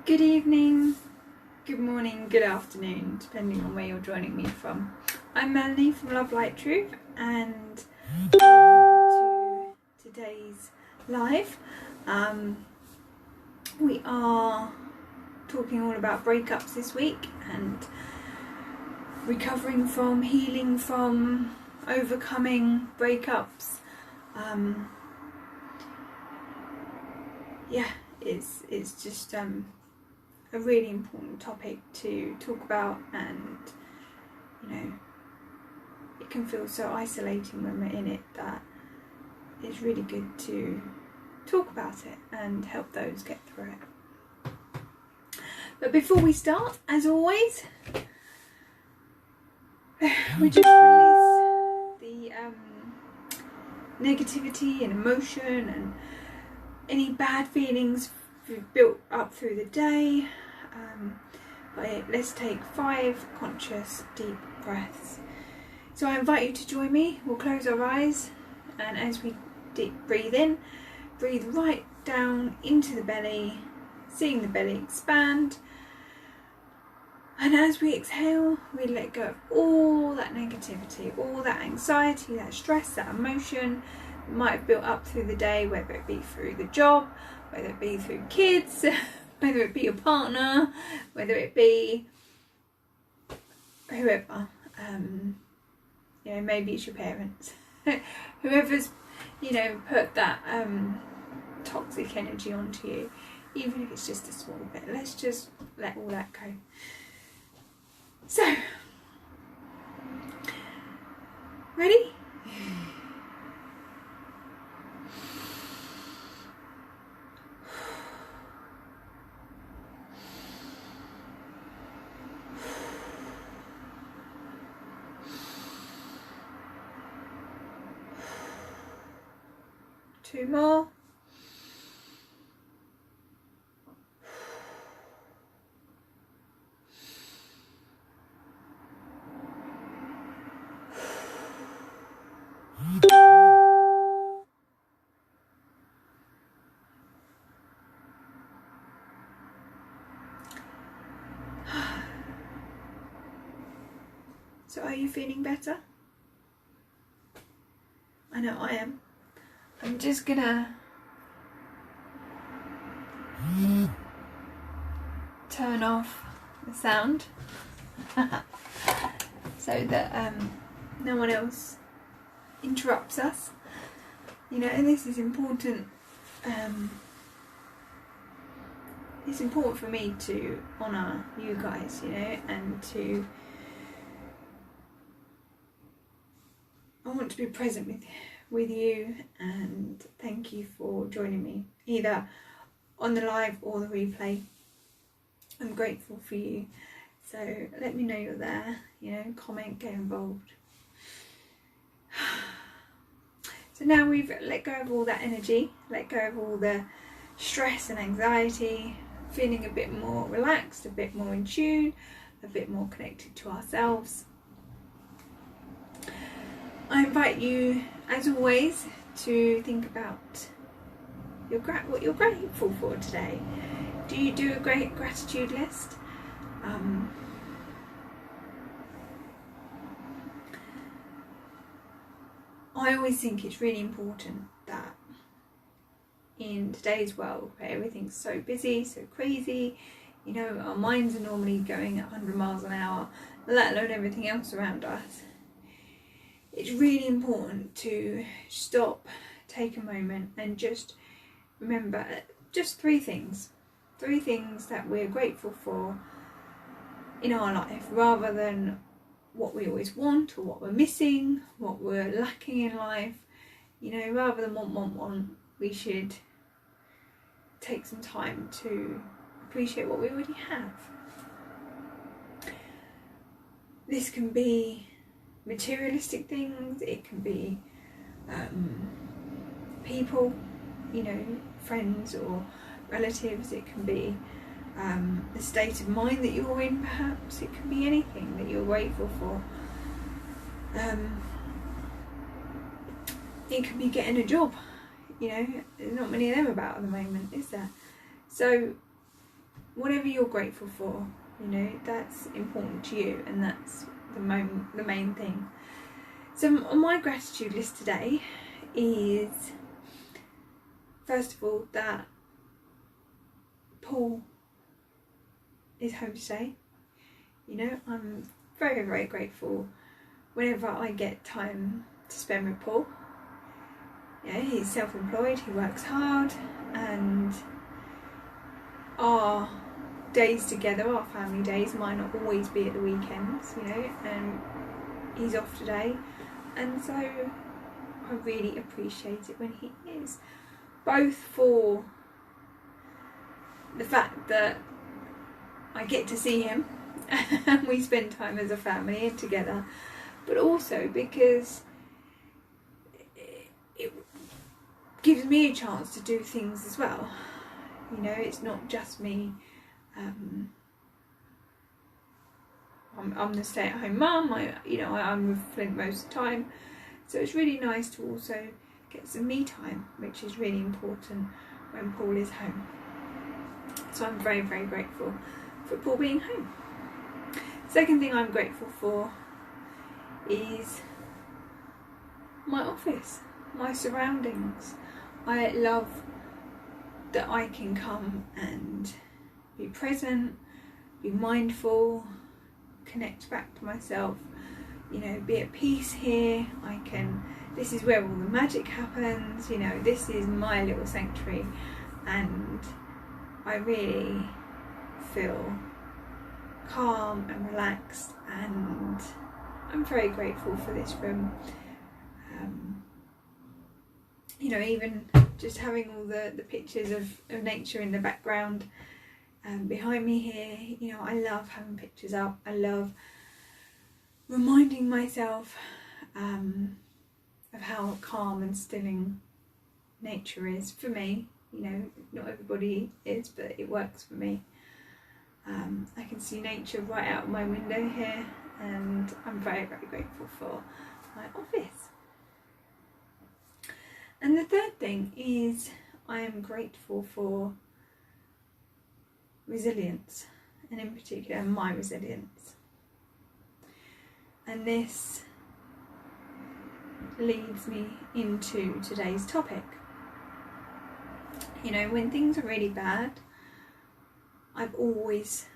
Good evening, good morning, good afternoon, depending on where you're joining me from. I'm Melanie from Love Light Truth, and welcome to today's live. We are talking all about breakups this week and recovering from, healing from, overcoming breakups. It's just a really important topic to talk about, and it can feel so isolating when we're in it that it's really good to talk about it and help those get through it. But before we start, as always, we just release the negativity and emotion and any bad feelings we've built up through the day. Let's take 5 conscious deep breaths. So I invite you to join me. We'll close our eyes, and as we deep breathe in, breathe right down into the belly, seeing the belly expand. And as we exhale, we let go of all that negativity, all that anxiety, that stress, that emotion that might have built up through the day, whether it be through the job, whether it be through kids, whether it be your partner, whether it be whoever, maybe it's your parents, whoever's, put that toxic energy onto you, even if it's just a small bit. Let's just let all that go. So, ready? Two more. So are you feeling better? I know I am. I'm just gonna turn off the sound so that no one else interrupts us. And this is important. It's important for me to honour you guys, and I want to be present with you, and thank you for joining me, either on the live or the replay. I'm grateful for you. So let me know you're there, comment, get involved. So now we've let go of all that energy, let go of all the stress and anxiety, feeling a bit more relaxed, a bit more in tune, a bit more connected to ourselves. I invite you, as always, to think about what you're grateful for today. Do you do a great gratitude list? I always think it's really important that in today's world, where everything's so busy, so crazy, our minds are normally going at 100 miles an hour, let alone everything else around us. It's really important to stop, take a moment, and just remember just 3 things. 3 things that we're grateful for in our life, rather than what we always want or what we're missing, what we're lacking in life. Rather than want, we should take some time to appreciate what we already have. This can be materialistic things, it can be people, friends or relatives, it can be the state of mind that you're in, perhaps it can be anything that you're grateful for. It could be getting a job, there's not many of them about at the moment, is there? So whatever you're grateful for, you know, that's important to you, and that's the main thing. So on my gratitude list today is, first of all, that Paul is home today. You know, I'm very, very grateful whenever I get time to spend with Paul. You know, he's self-employed, he works hard, and our days together, our family days, might not always be at the weekends, you know, and he's off today, and so I really appreciate it when he is, both for the fact that I get to see him and we spend time as a family and together, but also because it gives me a chance to do things as well. You know, it's not just me. I'm the stay-at-home mum. I'm with Flint most of the time, so it's really nice to also get some me time, which is really important when Paul is home. So I'm very, very grateful for Paul being home. Second thing I'm grateful for is my office, my surroundings. I love that I can come and be present, be mindful, connect back to myself, you know, be at peace here. This is where all the magic happens, you know, this is my little sanctuary, and I really feel calm and relaxed, and I'm very grateful for this room. You know, even just having all the pictures of nature in the background behind me here, you know, I love having pictures up. I love reminding myself of how calm and stilling nature is for me. You know, not everybody is, but it works for me. I can see nature right out my window here, and I'm very, very grateful for my office. And the third thing is I am grateful for resilience, and in particular my resilience. And this leads me into today's topic. You know, when things are really bad, I've always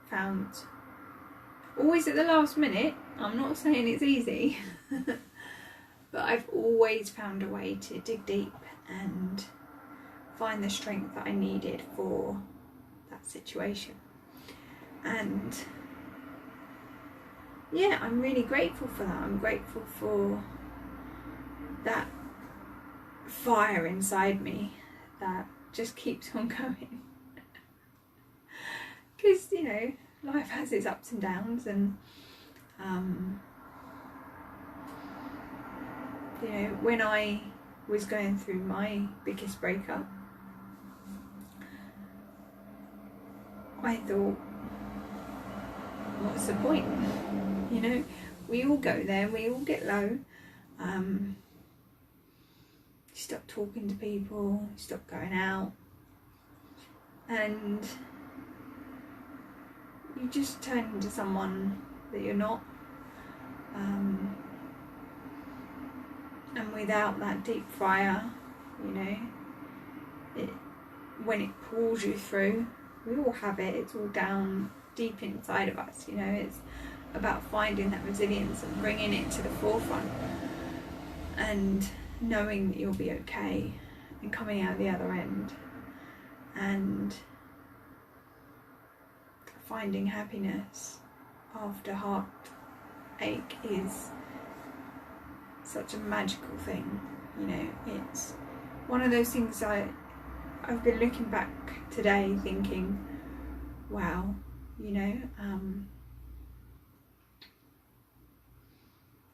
found, always at the last minute, I'm not saying it's easy, but I've always found a way to dig deep and find the strength that I needed for that situation. And yeah, I'm really grateful for that. I'm grateful for that fire inside me that just keeps on going. Because, you know, life has its ups and downs, and you know, when I was going through my biggest breakup, I thought, what's the point? You know, we all go there, we all get low. You stop talking to people, you stop going out, and you just turn into someone that you're not. And without that deep fire, you know, when it pulls you through, we all have it, it's all down deep inside of us, you know. It's about finding that resilience and bringing it to the forefront, and knowing that you'll be okay and coming out the other end, and finding happiness after heartache is such a magical thing. You know, it's one of those things I've been looking back today thinking, wow, you know,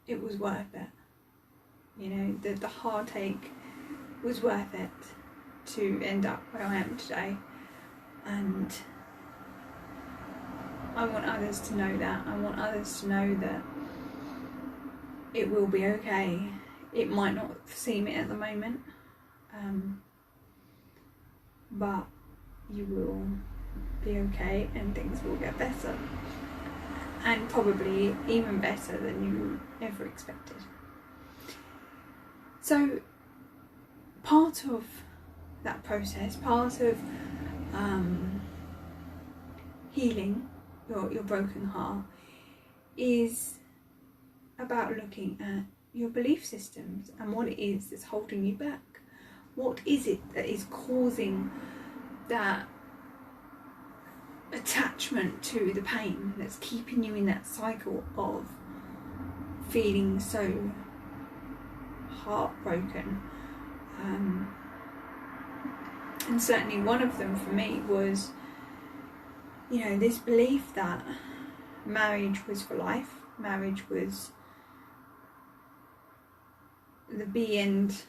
it was worth it. You know, the heartache was worth it to end up where I am today, and I want others to know that. I want others to know that it will be okay. It might not seem it at the moment, but you will be okay and things will get better, and probably even better than you ever expected. So part of that process, part of healing your broken heart, is about looking at your belief systems and what it is that's holding you back. What is it that is causing that attachment to the pain, that's keeping you in that cycle of feeling so heartbroken? And certainly one of them for me was, this belief that marriage was for life, marriage was the be end,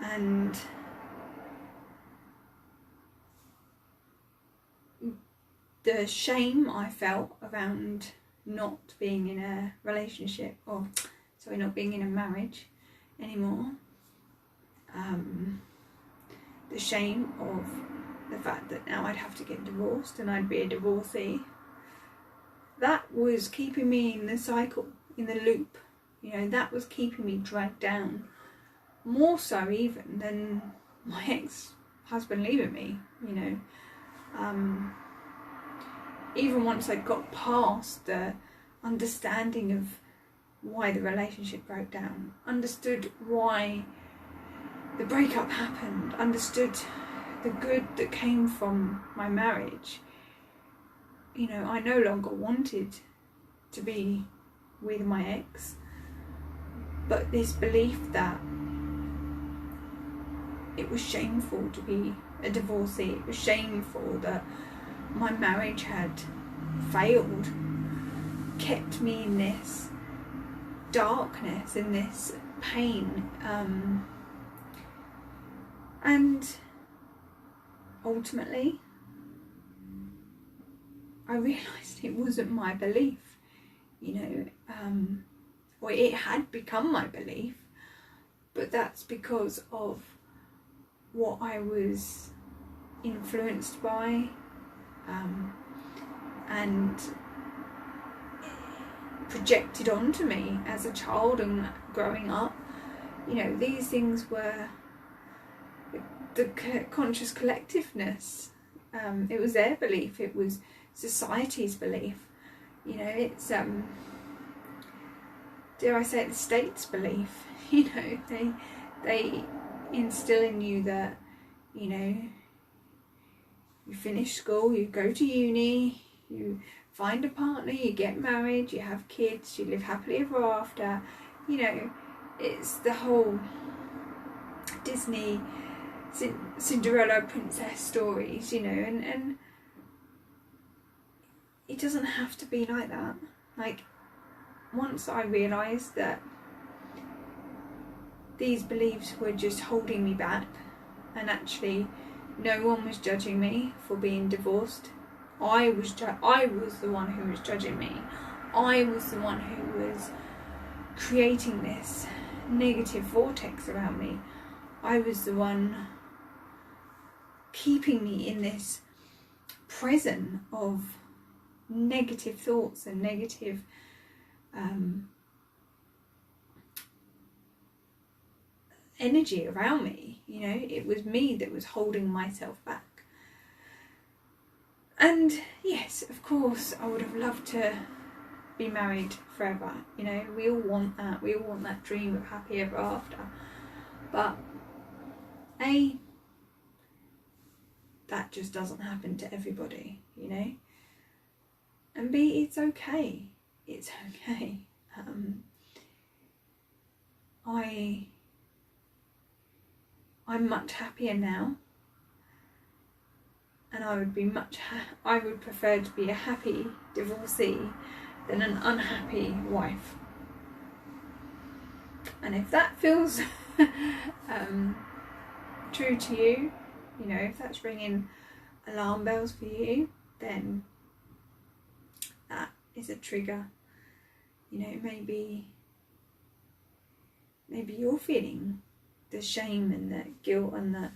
and the shame I felt around not being in a relationship, not being in a marriage anymore, the shame of the fact that now I'd have to get divorced and I'd be a divorcee, that was keeping me in the cycle, in the loop. That was keeping me dragged down, more so even than my ex-husband leaving me. Even once I got past the understanding of why the relationship broke down, understood why the breakup happened, understood the good that came from my marriage, I no longer wanted to be with my ex. But this belief that it was shameful to be a divorcee, it was shameful that my marriage had failed, kept me in this darkness, in this pain. And ultimately, I realised it wasn't my belief, or it had become my belief, but that's because of what I was influenced by, and projected onto me as a child and growing up. These things were the conscious collectiveness. It was their belief, it was society's belief. It's dare I say it, the state's belief. They instill in you that you finish school, you go to uni, you find a partner, you get married, you have kids, you live happily ever after. It's the whole Disney Cinderella princess stories, and it doesn't have to be like that. Once I realised that these beliefs were just holding me back, and actually no one was judging me for being divorced. I was the one who was judging me. I was the one who was creating this negative vortex around me. I was the one keeping me in this prison of negative thoughts and negative energy around me. It was me that was holding myself back. And yes, of course, I would have loved to be married forever. We all want that. We all want that dream of happy ever after. But A, that just doesn't happen to everybody, And B, it's okay. It's okay. I'm much happier now, and I would prefer to be a happy divorcee than an unhappy wife. And if that feels true to you, if that's ringing alarm bells for you, then that is a trigger. Maybe you're feeling the shame and the guilt and the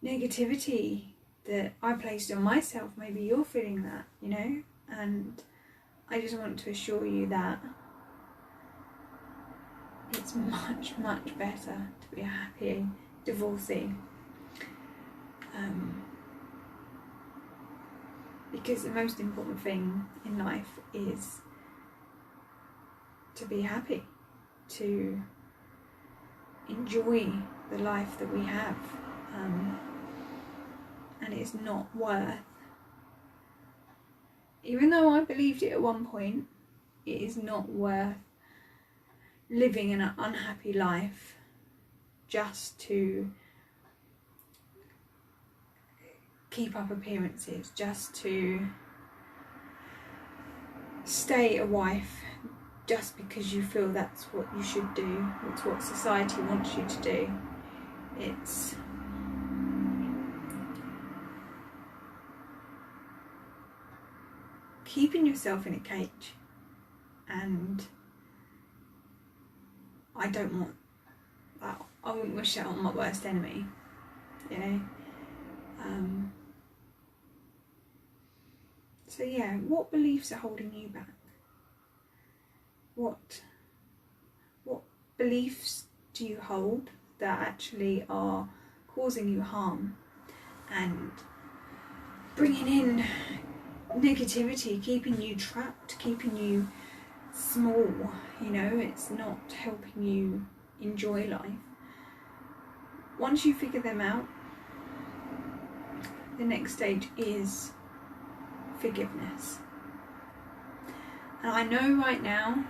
negativity that I placed on myself. Maybe you're feeling that, you know, and I just want to assure you that it's much, much better to be a happy divorcee. Because the most important thing in life is to be happy, to enjoy the life that we have, and it's not worth, even though I believed it at one point, it is not worth living an unhappy life just to keep up appearances, just to stay a wife just because you feel that's what you should do, it's what society wants you to do. It's keeping yourself in a cage, and I don't want that. I wouldn't wish that on my worst enemy, you know. So yeah, what beliefs are holding you back? What beliefs do you hold that actually are causing you harm and bringing in negativity, keeping you trapped, keeping you small, you know? It's not helping you enjoy life. Once you figure them out, the next stage is forgiveness. And I know right now,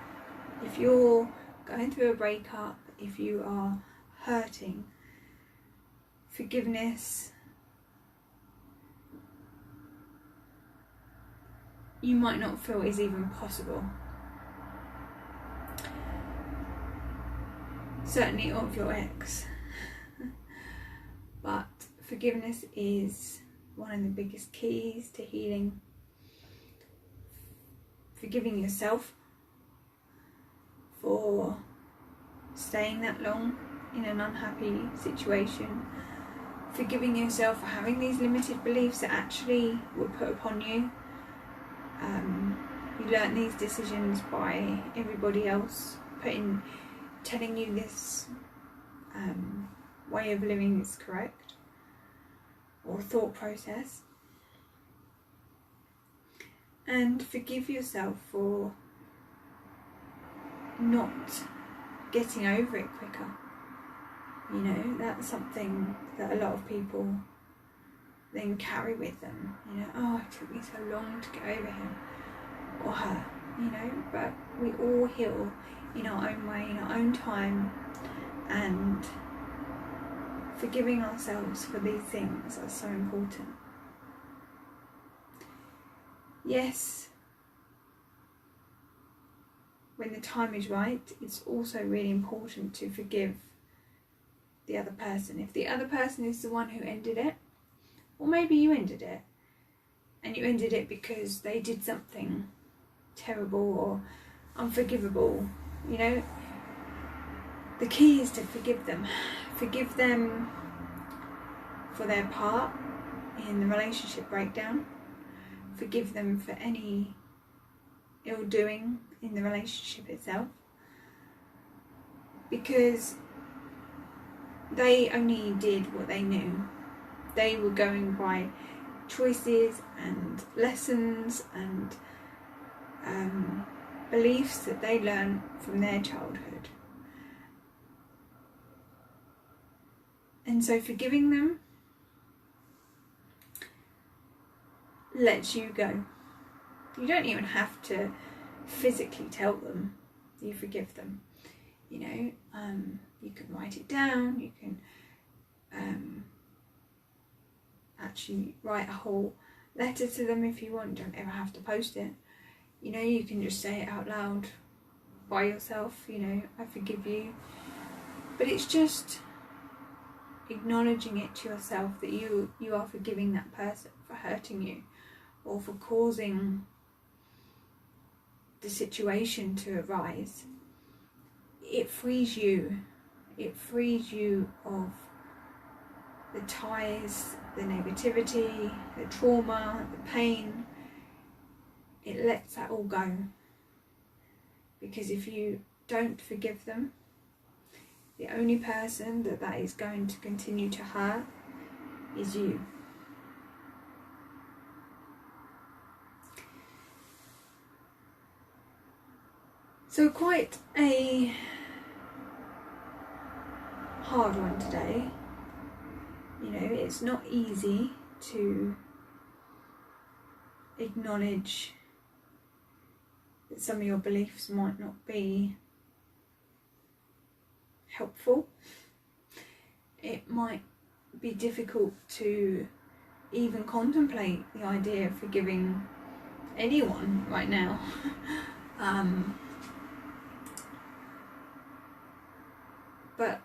if you're going through a breakup, if you are hurting, forgiveness, you might not feel is even possible. Certainly of your ex. But forgiveness is one of the biggest keys to healing. Forgiving yourself for staying that long in an unhappy situation. Forgiving yourself for having these limited beliefs that actually were put upon you. You learn these decisions by everybody else telling you this way of living is correct, or thought process. And forgive yourself for not getting over it quicker. You know, that's something that a lot of people then carry with them. You know, oh, it took me so long to get over him or her, you know, but we all heal in our own way, in our own time, and forgiving ourselves for these things are so important. Yes, when the time is right, it's also really important to forgive the other person. If the other person is the one who ended it, or maybe you ended it, and you ended it because they did something terrible or unforgivable, you know, the key is to forgive them. Forgive them for their part in the relationship breakdown. Forgive them for any ill doing in the relationship itself, because they only did what they knew. They were going by choices and lessons and beliefs that they learned from their childhood. And so forgiving them lets you go. You don't even have to physically tell them you forgive them. You know, you can write it down, you can actually write a whole letter to them if you want. You don't ever have to post it. You know, you can just say it out loud by yourself, you know, I forgive you. But it's just acknowledging it to yourself that you are forgiving that person for hurting you or for causing the situation to arise. It frees you. It frees you of the ties, the negativity, the trauma, the pain, it lets that all go. Because if you don't forgive them, the only person that is going to continue to hurt is you. So quite a hard one today. You know, it's not easy to acknowledge that some of your beliefs might not be helpful. It might be difficult to even contemplate the idea of forgiving anyone right now. But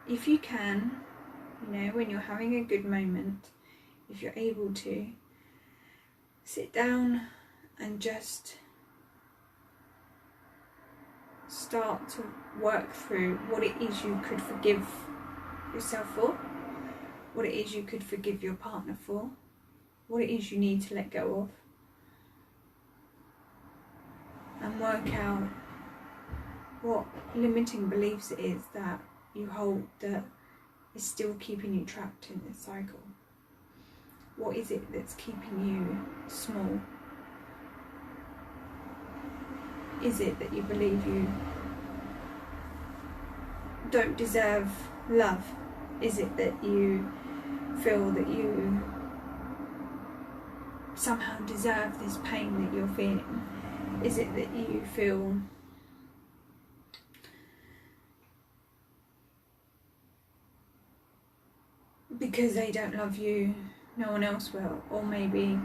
if you can, you know, when you're having a good moment, if you're able to, sit down and just start to work through what it is you could forgive yourself for, what it is you could forgive your partner for, what it is you need to let go of, and work out what limiting beliefs it is that you hold that is still keeping you trapped in this cycle. What is it that's keeping you small? Is it that you believe you don't deserve love? Is it that you feel that you somehow deserve this pain that you're feeling? Is it that you feel because they don't love you, no one else will? Or maybe,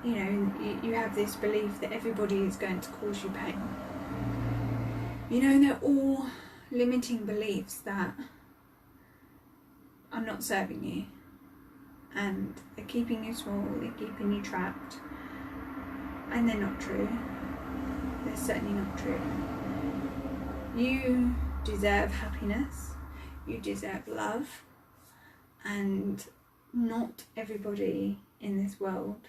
you know, you have this belief that everybody is going to cause you pain. You know, they're all limiting beliefs that are not serving you, and they're keeping you small, they're keeping you trapped, and they're not true. They're certainly not true. You deserve happiness, you deserve love, and not everybody in this world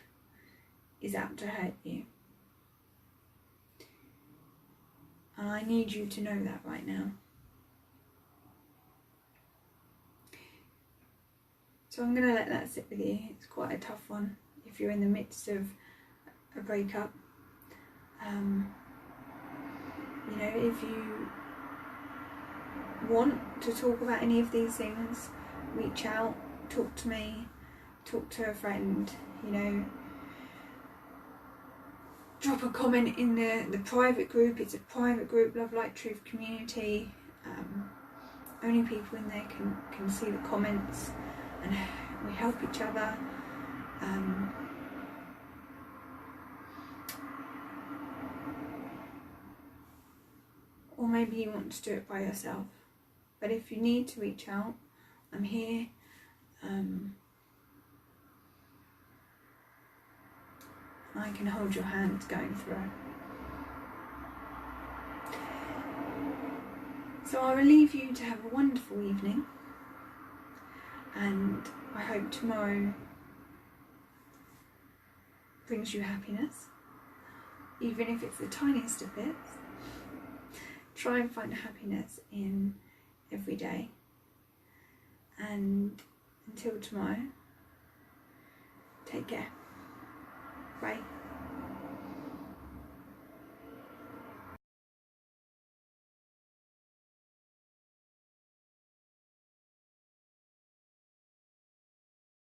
is out to hurt you. And I need you to know that right now. So I'm going to let that sit with you. It's quite a tough one if you're in the midst of a breakup. You know, if you want to talk about any of these things, reach out, talk to me, talk to a friend, you know. Drop a comment in the private group. It's a private group, Love Light Truth Community. Only people in there can see the comments, and we help each other. Or maybe you want to do it by yourself. But if you need to reach out, I'm here. I can hold your hand going through. So I will leave you to have a wonderful evening, and I hope tomorrow brings you happiness, even if it's the tiniest of bits. Try and find happiness in every day, and until tomorrow, take care. Bye.